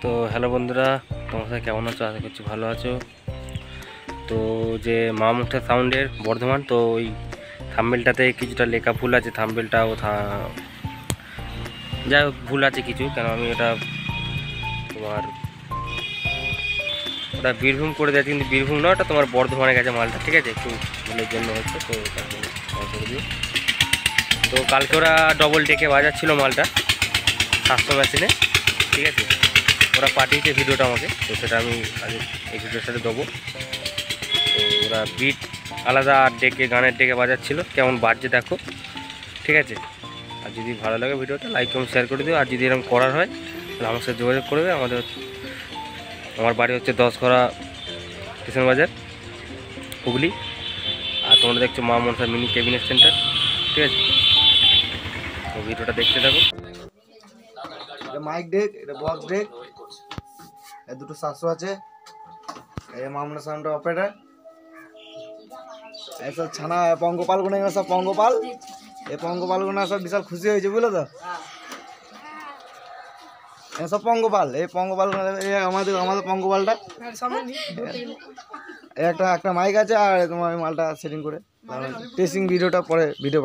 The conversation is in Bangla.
তো হ্যালো বন্ধুরা, তোমার সাথে কেমন আছো? আশা করছি ভালো আছো। তো যে মা মুখটা সাউন্ডের বর্ধমান, তো ওই থাম্বেলটাতে কিছুটা লেখা ভুল আছে। থাম্বেলটাও যাই হোক ভুল আছে কিছু, কেন আমি তোমার ওটা বীরভূম করে দিয়েছি, কিন্তু বীরভূম না, ওটা তোমার বর্ধমানে গেছে মালটা। ঠিক আছে, একটু ভুলের জন্য হচ্ছে, তো ওটা করে দিও। তো কালকে ওরা ডবল ডেকে বাজাচ্ছিল মালটা 700 মেশিনে। ঠিক আছে, ওরা পাঠিয়েছে ভিডিওটা আমাকে, তো সেটা আমি আগে এই ভিডিওর সাথে দেবো। তো ওরা বিট আলাদা আর ডেকে গানের ডেকে বাজাচ্ছিল, কেমন বাজছে দেখো। ঠিক আছে, আর যদি ভালো লাগে ভিডিওটা লাইক কমেন্ট শেয়ার করে দিও। আর যদি এরকম করার হয় তাহলে আমার সাথে যোগাযোগ করবে। আমার বাড়ি হচ্ছে 10 স্টেশন বাজার, হুগলি। আর তোমরা দেখছো মা মনসা মিনি ক্যাবিনেট সেন্টার। ঠিক আছে, তো ভিডিওটা দেখতে থাকো। এটা মাইক ডেক, এটা বক্স ডেক, এর দুটো 700 আছে। এই মামলা সাউন্ড অপারেটর, এইসব ছানা পঙ্গপাল গুনে সব পঙ্গপাল। এই পঙ্গপাল গুনা সব বিশাল খুশি হয়েছে, বুঝলো তো। সব পঙ্গপাল, এই পঙ্গপাল আমাদের আমাদের পঙ্গপালটা একটা একটা মাইক আছে। আর তোমার মালটা সেটিং করে টেস্টিং ভিডিওটা পরে ভিডিও